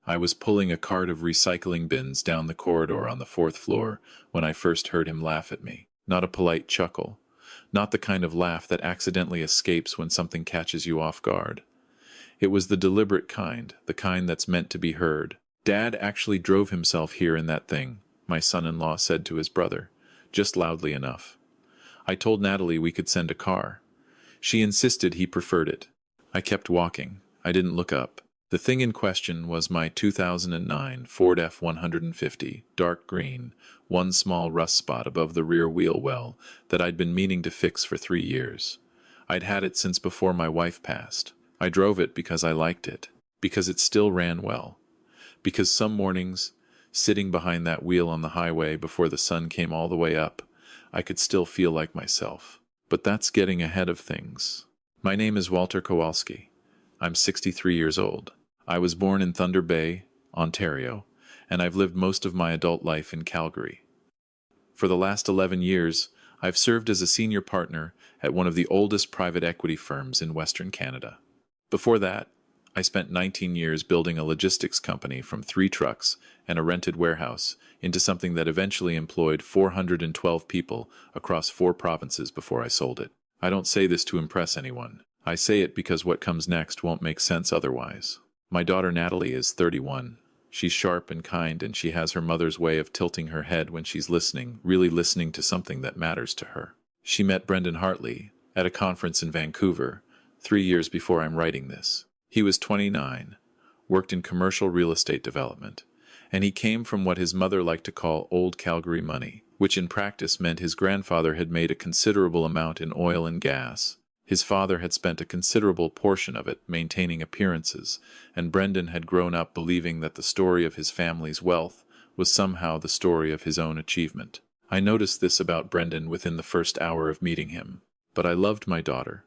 I was pulling a cart of recycling bins down the corridor on the fourth floor when I first heard him laugh at me. Not a polite chuckle. Not the kind of laugh that accidentally escapes when something catches you off guard. It was the deliberate kind, the kind that's meant to be heard. "Dad actually drove himself here in that thing," my son-in-law said to his brother, just loudly enough. "I told Natalie we could send a car. She insisted he preferred it." I kept walking. I didn't look up. The thing in question was my 2009 Ford F-150, dark green, one small rust spot above the rear wheel well that I'd been meaning to fix for 3 years. I'd had it since before my wife passed. I drove it because I liked it, because it still ran well, because some mornings, sitting behind that wheel on the highway before the sun came all the way up, I could still feel like myself. But that's getting ahead of things. My name is Walter Kowalski. I'm 63 years old. I was born in Thunder Bay, Ontario, and I've lived most of my adult life in Calgary. For the last 11 years, I've served as a senior partner at one of the oldest private equity firms in Western Canada. Before that, I spent 19 years building a logistics company from 3 trucks and a rented warehouse into something that eventually employed 412 people across 4 provinces before I sold it. I don't say this to impress anyone. I say it because what comes next won't make sense otherwise. My daughter Natalie is 31. She's sharp and kind, and she has her mother's way of tilting her head when she's listening, really listening to something that matters to her. She met Brendan Hartley at a conference in Vancouver 3 years before I'm writing this. He was 29, worked in commercial real estate development, and he came from what his mother liked to call old Calgary money, which in practice meant his grandfather had made a considerable amount in oil and gas. His father had spent a considerable portion of it maintaining appearances, and Brendan had grown up believing that the story of his family's wealth was somehow the story of his own achievement. I noticed this about Brendan within the first hour of meeting him, but I loved my daughter,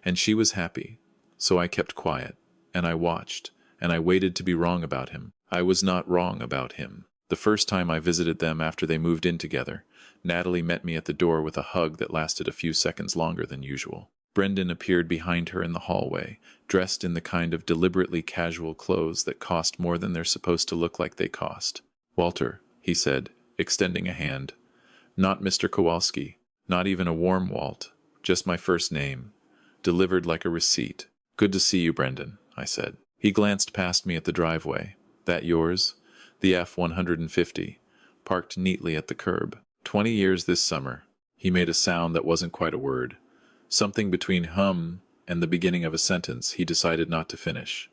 and she was happy, so I kept quiet, and I watched, and I waited to be wrong about him. I was not wrong about him. The first time I visited them after they moved in together, Natalie met me at the door with a hug that lasted a few seconds longer than usual. Brendan appeared behind her in the hallway, dressed in the kind of deliberately casual clothes that cost more than they're supposed to look like they cost. "Walter," he said, extending a hand. "Not Mr. Kowalski, not even a warm Walt, just my first name, delivered like a receipt." "Good to see you, Brendan," I said. He glanced past me at the driveway. "That yours?" The F-150, parked neatly at the curb. 20 years this summer." He made a sound that wasn't quite a word. Something between and the beginning of a sentence he decided not to finish.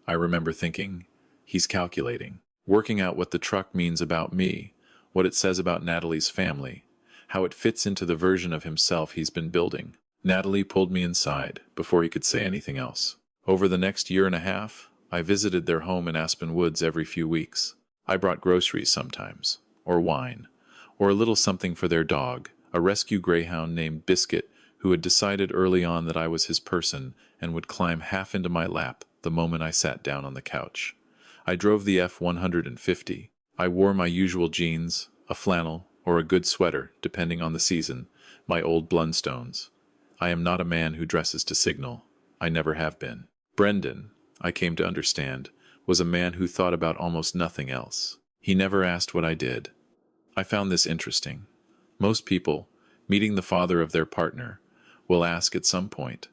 I remember thinking, he's calculating, working out what the truck means about me, what it says about Natalie's family, how it fits into the version of himself he's been building. Natalie pulled me inside before he could say anything else. Over the next year and a half, I visited their home in Aspen Woods every few weeks. I brought groceries sometimes, or wine, or a little something for their dog, a rescue greyhound named Biscuit, who had decided early on that I was his person and would climb half into my lap the moment I sat down on the couch. I drove the F-150. I wore my usual jeans, a flannel, or a good sweater, depending on the season, my old Blundstones. I am not a man who dresses to signal. I never have been. Brendan, I came to understand, was a man who thought about almost nothing else. He never asked what I did. I found this interesting. Most people, meeting the father of their partner, will ask at some point.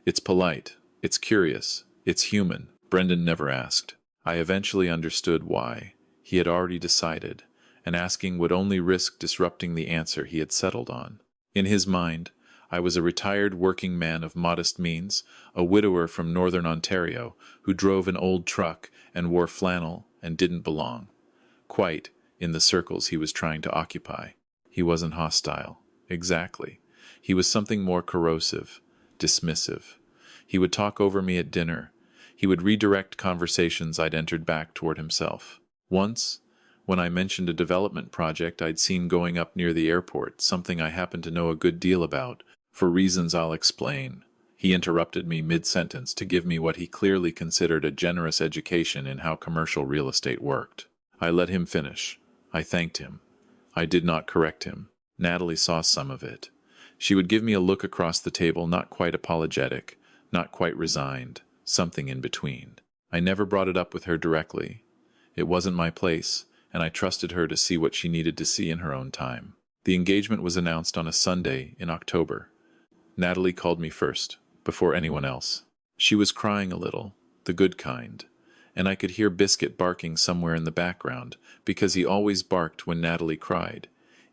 It's polite, it's curious, it's human. Brendan never asked. I eventually understood why. He had already decided, and asking would only risk disrupting the answer he had settled on. In his mind, I was a retired working man of modest means, a widower from northern Ontario, who drove an old truck and wore flannel and didn't belong quite in the circles he was trying to occupy. He wasn't hostile. Exactly. He was something more corrosive, dismissive. He would talk over me at dinner. He would redirect conversations I'd entered back toward himself. Once, when I mentioned a development project I'd seen going up near the airport, something I happened to know a good deal about, for reasons I'll explain, he interrupted me mid-sentence to give me what he clearly considered a generous education in how commercial real estate worked. I let him finish. I thanked him. I did not correct him. Natalie saw some of it. She would give me a look across the table, not quite apologetic, not quite resigned, something in between. I never brought it up with her directly. It wasn't my place, and I trusted her to see what she needed to see in her own time. The engagement was announced on a Sunday in October. Natalie called me first, before anyone else. She was crying a little, the good kind, and I could hear Biscuit barking somewhere in the background, because he always barked when Natalie cried,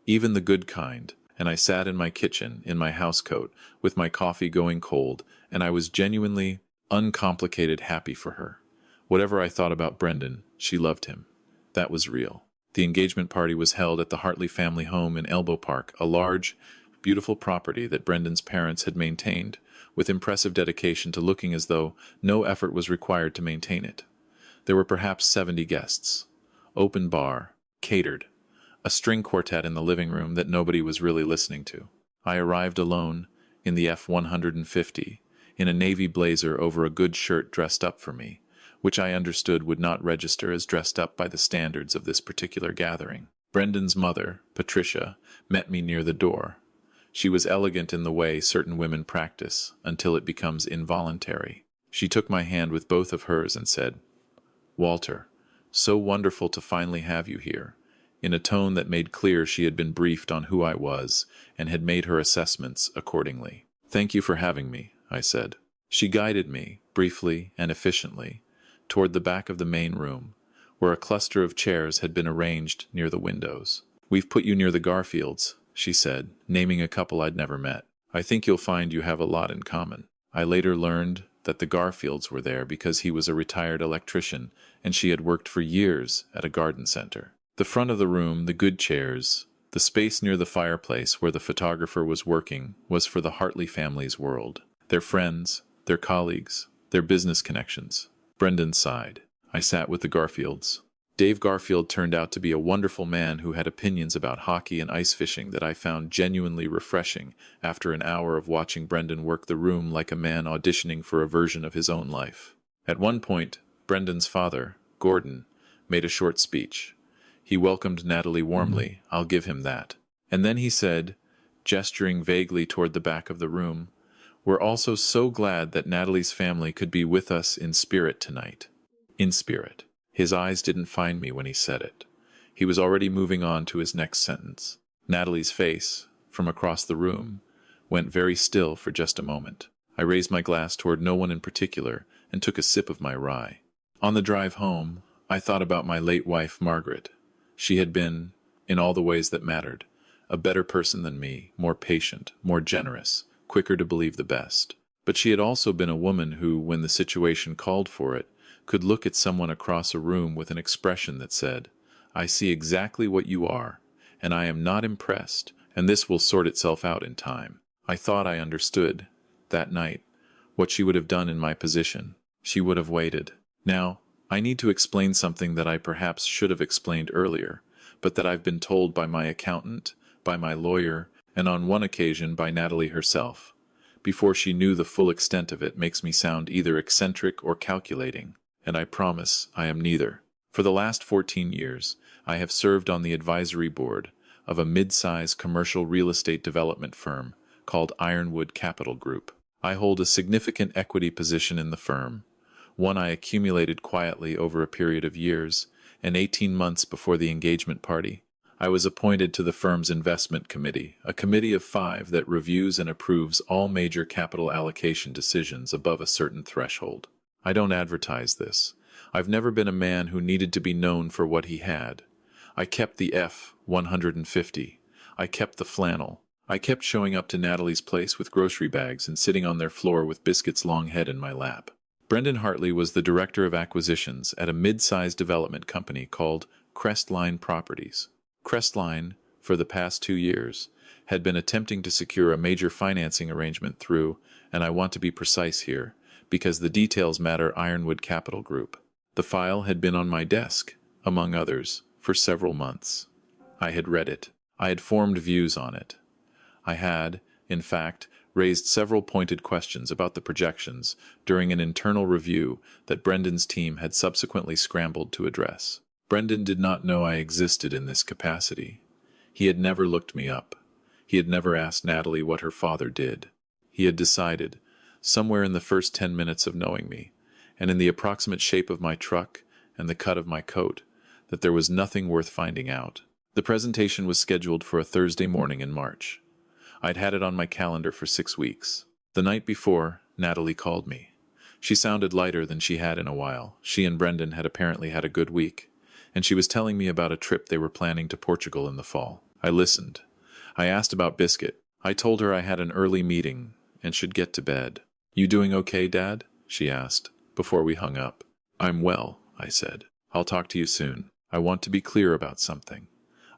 even the good kind, and I sat in my kitchen, in my housecoat, with my coffee going cold, and I was genuinely, uncomplicated happy for her. Whatever I thought about Brendan, she loved him. That was real. The engagement party was held at the Hartley family home in Elbow Park, a large, beautiful property that Brendan's parents had maintained, with impressive dedication to looking as though no effort was required to maintain it. There were perhaps 70 guests. Open bar, catered, a string quartet in the living room that nobody was really listening to. I arrived alone, in the F-150, in a navy blazer over a good shirt dressed up for me, which I understood would not register as dressed up by the standards of this particular gathering. Brendan's mother, Patricia, met me near the door. She was elegant in the way certain women practice, until it becomes involuntary. She took my hand with both of hers and said, "Walter, so wonderful to finally have you here," in a tone that made clear she had been briefed on who I was and had made her assessments accordingly. "Thank you for having me," I said. She guided me, briefly and efficiently, toward the back of the main room, where a cluster of chairs had been arranged near the windows. "We've put you near the Garfields," she said, naming a couple I'd never met. "I think you'll find you have a lot in common." I later learned that the Garfields were there because he was a retired electrician and she had worked for years at a garden center. The front of the room, the good chairs, the space near the fireplace where the photographer was working was for the Hartley family's world. Their friends, their colleagues, their business connections. Brendan sighed. I sat with the Garfields. Dave Garfield turned out to be a wonderful man who had opinions about hockey and ice fishing that I found genuinely refreshing after an hour of watching Brendan work the room like a man auditioning for a version of his own life. At one point, Brendan's father, Gordon, made a short speech. He welcomed Natalie warmly, I'll give him that. And then he said, gesturing vaguely toward the back of the room, "We're also so glad that Natalie's family could be with us in spirit tonight." In spirit. His eyes didn't find me when he said it. He was already moving on to his next sentence. Natalie's face, from across the room, went very still for just a moment. I raised my glass toward no one in particular and took a sip of my rye. On the drive home, I thought about my late wife, Margaret. She had been, in all the ways that mattered, a better person than me, more patient, more generous, quicker to believe the best. But she had also been a woman who, when the situation called for it, could look at someone across a room with an expression that said, "I see exactly what you are, and I am not impressed, and this will sort itself out in time." I thought I understood, that night, what she would have done in my position. She would have waited. Now, I need to explain something that I perhaps should have explained earlier, but that I've been told by my accountant, by my lawyer, and on one occasion by Natalie herself. Before she knew the full extent of it makes me sound either eccentric or calculating, and I promise I am neither. For the last 14 years, I have served on the advisory board of a mid-size commercial real estate development firm called Ironwood Capital Group. I hold a significant equity position in the firm, one I accumulated quietly over a period of years, and 18 months before the engagement party. I was appointed to the firm's investment committee, a committee of 5 that reviews and approves all major capital allocation decisions above a certain threshold. I don't advertise this. I've never been a man who needed to be known for what he had. I kept the F-150. I kept the flannel. I kept showing up to Natalie's place with grocery bags and sitting on their floor with Biscuit's long head in my lap. Brendan Hartley was the director of acquisitions at a mid-sized development company called Crestline Properties. Crestline, for the past 2 years, had been attempting to secure a major financing arrangement through, and I want to be precise here, because the details matter, Ironwood Capital Group. The file had been on my desk, among others, for several months. I had read it. I had formed views on it. I had, in fact, raised several pointed questions about the projections during an internal review that Brendan's team had subsequently scrambled to address. Brendan did not know I existed in this capacity. He had never looked me up. He had never asked Natalie what her father did. He had decided, somewhere in the first 10 minutes of knowing me, and in the approximate shape of my truck and the cut of my coat, that there was nothing worth finding out. The presentation was scheduled for a Thursday morning in March. I'd had it on my calendar for 6 weeks. The night before, Natalie called me. She sounded lighter than she had in a while. She and Brendan had apparently had a good week, and she was telling me about a trip they were planning to Portugal in the fall. I listened. I asked about Biscuit. I told her I had an early meeting and should get to bed. "You doing okay, Dad?" she asked, before we hung up. "I'm well," I said. "I'll talk to you soon. I want to be clear about something.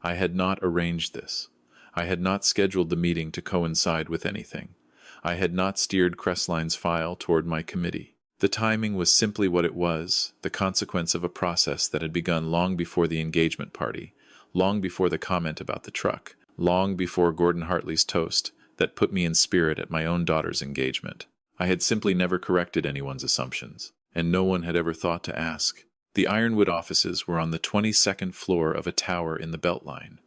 I had not arranged this. I had not scheduled the meeting to coincide with anything. I had not steered Crestline's file toward my committee. The timing was simply what it was, the consequence of a process that had begun long before the engagement party, long before the comment about the truck, long before Gordon Hartley's toast that put me in spirit at my own daughter's engagement. I had simply never corrected anyone's assumptions, and no one had ever thought to ask. The Ironwood offices were on the 22nd floor of a tower in the Beltline.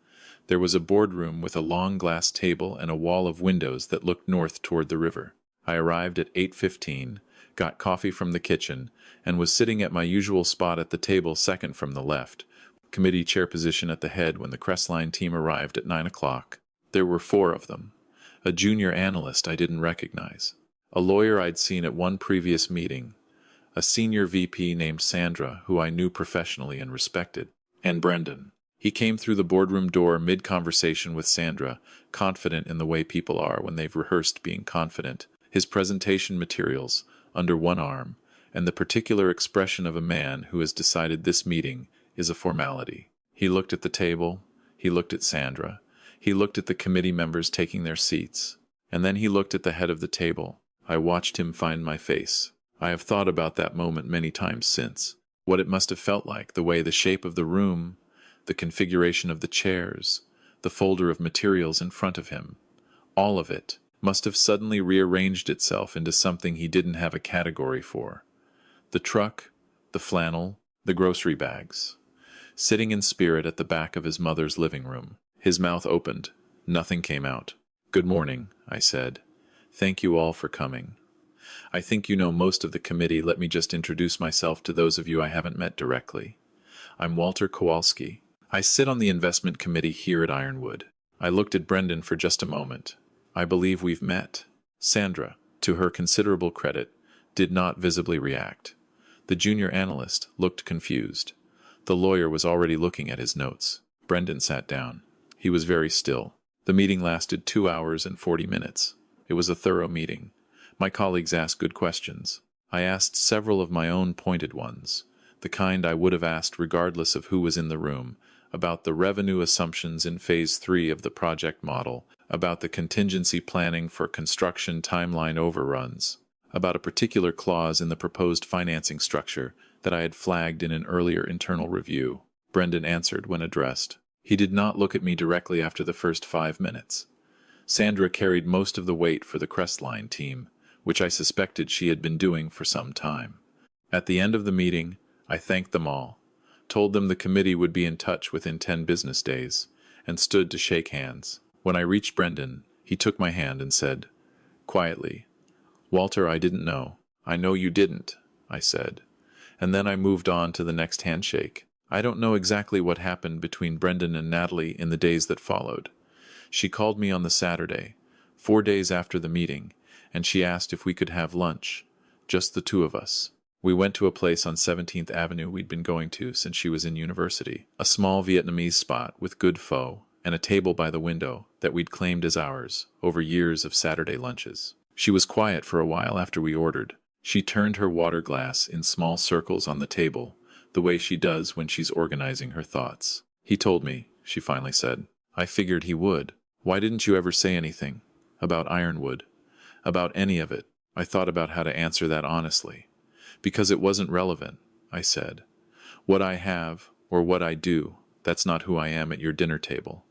There was a boardroom with a long glass table and a wall of windows that looked north toward the river. I arrived at 8:15, got coffee from the kitchen, and was sitting at my usual spot at the table second from the left, committee chair position at the head when the Crestline team arrived at 9 o'clock. There were 4 of them. A junior analyst I didn't recognize. A lawyer I'd seen at one previous meeting. A senior VP named Sandra, who I knew professionally and respected. And Brendan. He came through the boardroom door mid-conversation with Sandra, confident in the way people are when they've rehearsed being confident, his presentation materials under one arm, and the particular expression of a man who has decided this meeting is a formality. He looked at the table, he looked at Sandra, he looked at the committee members taking their seats, and then he looked at the head of the table. I watched him find my face. I have thought about that moment many times since. What it must have felt like, the way the shape of the room, the configuration of the chairs, the folder of materials in front of him, all of it must have suddenly rearranged itself into something he didn't have a category for. The truck, the flannel, the grocery bags. Sitting in spirit at the back of his mother's living room. His mouth opened. Nothing came out. "Good morning," I said. "Thank you all for coming. I think you know most of the committee. Let me just introduce myself to those of you I haven't met directly. I'm Walter Kowalski. I sit on the investment committee here at Ironwood." I looked at Brendan for just a moment. "I believe we've met." Sandra, to her considerable credit, did not visibly react. The junior analyst looked confused. The lawyer was already looking at his notes. Brendan sat down. He was very still. The meeting lasted 2 hours and 40 minutes. It was a thorough meeting. My colleagues asked good questions. I asked several of my own pointed ones, the kind I would have asked regardless of who was in the room, about the revenue assumptions in Phase 3 of the project model, about the contingency planning for construction timeline overruns, about a particular clause in the proposed financing structure that I had flagged in an earlier internal review. Brendan answered when addressed. He did not look at me directly after the first 5 minutes. Sandra carried most of the weight for the Crestline team, which I suspected she had been doing for some time. At the end of the meeting, I thanked them all, told them the committee would be in touch within 10 business days, and stood to shake hands. When I reached Brendan, he took my hand and said, quietly, "Walter, I didn't know." "I know you didn't," I said. And then I moved on to the next handshake. I don't know exactly what happened between Brendan and Natalie in the days that followed. She called me on the Saturday, 4 days after the meeting, and she asked if we could have lunch, just the 2 of us. We went to a place on 17th Avenue we'd been going to since she was in university, a small Vietnamese spot with good pho, and a table by the window that we'd claimed as ours over years of Saturday lunches. She was quiet for a while after we ordered. She turned her water glass in small circles on the table, the way she does when she's organizing her thoughts. "He told me," she finally said. "I figured he would. Why didn't you ever say anything? About Ironwood? About any of it?" I thought about how to answer that honestly. "Because it wasn't relevant," I said. "What I have, or what I do, that's not who I am at your dinner table.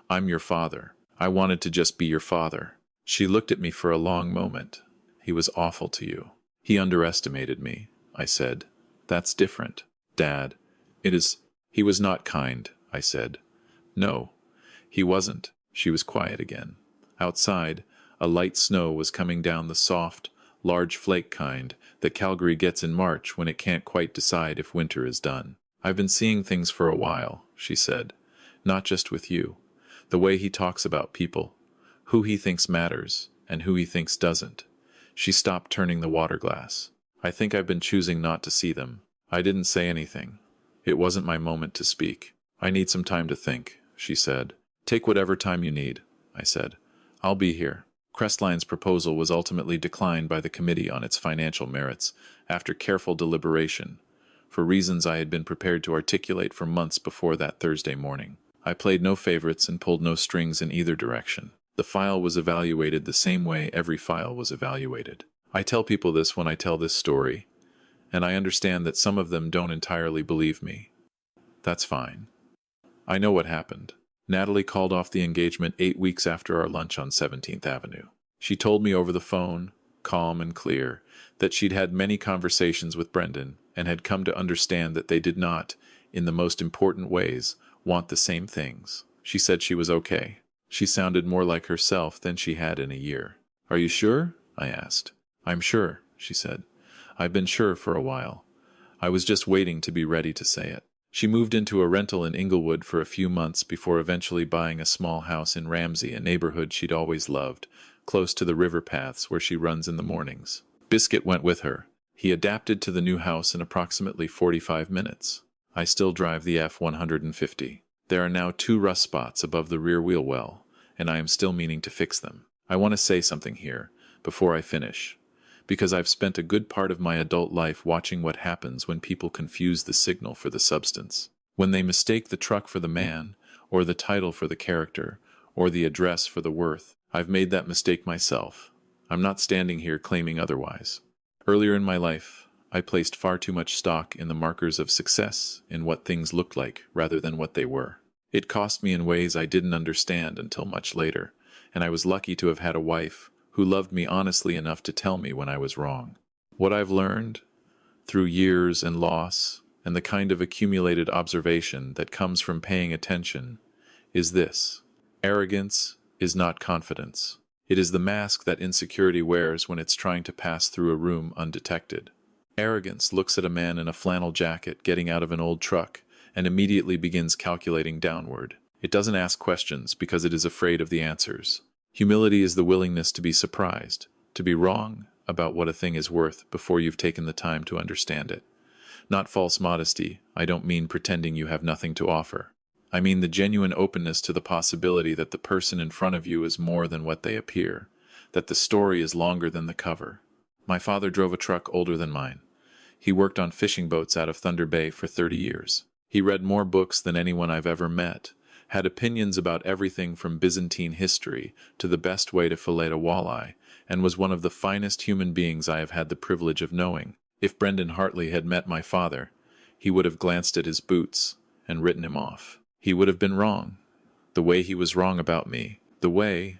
I'm your father. I wanted to just be your father." She looked at me for a long moment. "He was awful to you." "He underestimated me," I said. "That's different." "Dad, it is—" "He was not kind," I said. "No, he wasn't." She was quiet again. Outside, a light snow was coming down, the soft, large flake kind that Calgary gets in March when it can't quite decide if winter is done. "I've been seeing things for a while," she said. "Not just with you. The way he talks about people. Who he thinks matters, and who he thinks doesn't." She stopped turning the water glass. "I think I've been choosing not to see them." I didn't say anything. It wasn't my moment to speak. "I need some time to think," she said. "Take whatever time you need," I said. "I'll be here." Crestline's proposal was ultimately declined by the committee on its financial merits, after careful deliberation, for reasons I had been prepared to articulate for months before that Thursday morning. I played no favorites and pulled no strings in either direction. The file was evaluated the same way every file was evaluated. I tell people this when I tell this story, and I understand that some of them don't entirely believe me. That's fine. I know what happened. Natalie called off the engagement 8 weeks after our lunch on 17th Avenue. She told me over the phone, calm and clear, that she'd had many conversations with Brendan and had come to understand that they did not, in the most important ways, want the same things. She said she was okay. She sounded more like herself than she had in a year. "Are you sure?" I asked. "I'm sure," she said. "I've been sure for a while. I was just waiting to be ready to say it." She moved into a rental in Inglewood for a few months before eventually buying a small house in Ramsey, a neighborhood she'd always loved, close to the river paths where she runs in the mornings. Biscuit went with her. He adapted to the new house in approximately 45 minutes. I still drive the F-150. There are now 2 rust spots above the rear wheel well, and I am still meaning to fix them. I want to say something here, before I finish, because I've spent a good part of my adult life watching what happens when people confuse the signal for the substance. When they mistake the truck for the man, or the title for the character, or the address for the worth. I've made that mistake myself. I'm not standing here claiming otherwise. Earlier in my life, I placed far too much stock in the markers of success, in what things looked like rather than what they were. It cost me in ways I didn't understand until much later, and I was lucky to have had a wife who loved me honestly enough to tell me when I was wrong. What I've learned, through years and loss, and the kind of accumulated observation that comes from paying attention, is this: arrogance is not confidence. It is the mask that insecurity wears when it's trying to pass through a room undetected. Arrogance looks at a man in a flannel jacket getting out of an old truck and immediately begins calculating downward. It doesn't ask questions because it is afraid of the answers. Humility is the willingness to be surprised, to be wrong about what a thing is worth before you've taken the time to understand it. Not false modesty. I don't mean pretending you have nothing to offer. I mean the genuine openness to the possibility that the person in front of you is more than what they appear, that the story is longer than the cover. My father drove a truck older than mine. He worked on fishing boats out of Thunder Bay for 30 years. He read more books than anyone I've ever met, had opinions about everything from Byzantine history to the best way to fillet a walleye, and was one of the finest human beings I have had the privilege of knowing. If Brendan Hartley had met my father, he would have glanced at his boots and written him off. He would have been wrong. The way he was wrong about me, the way,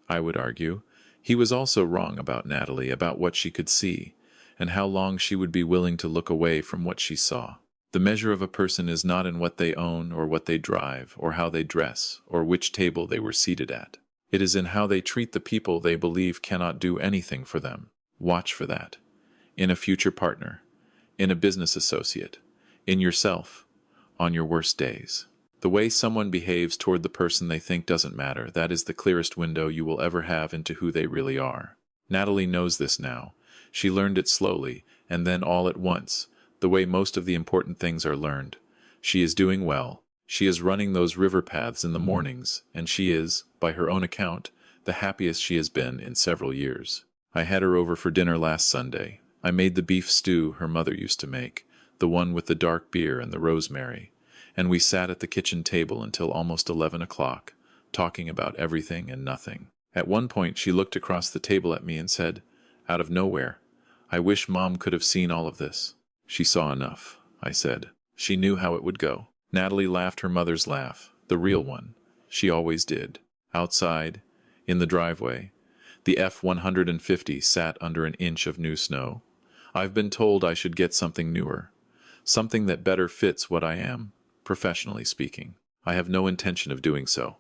I would argue, he was also wrong about Natalie, about what she could see, and how long she would be willing to look away from what she saw. The measure of a person is not in what they own or what they drive or how they dress or which table they were seated at. It is in how they treat the people they believe cannot do anything for them. Watch for that. In a future partner, in a business associate, in yourself, on your worst days. The way someone behaves toward the person they think doesn't matter. That is the clearest window you will ever have into who they really are. Natalie knows this now. She learned it slowly, and then all at once, the way most of the important things are learned. She is doing well. She is running those river paths in the mornings, and she is, by her own account, the happiest she has been in several years. I had her over for dinner last Sunday. I made the beef stew her mother used to make, the one with the dark beer and the rosemary, and we sat at the kitchen table until almost 11 o'clock, talking about everything and nothing. At one point she looked across the table at me and said, out of nowhere, "I wish Mom could have seen all of this." She saw enough, I said. She knew how it would go. Natalie laughed her mother's laugh, the real one. She always did. Outside, in the driveway, the F-150 sat under an inch of new snow. I've been told I should get something newer, something that better fits what I am, professionally speaking. I have no intention of doing so.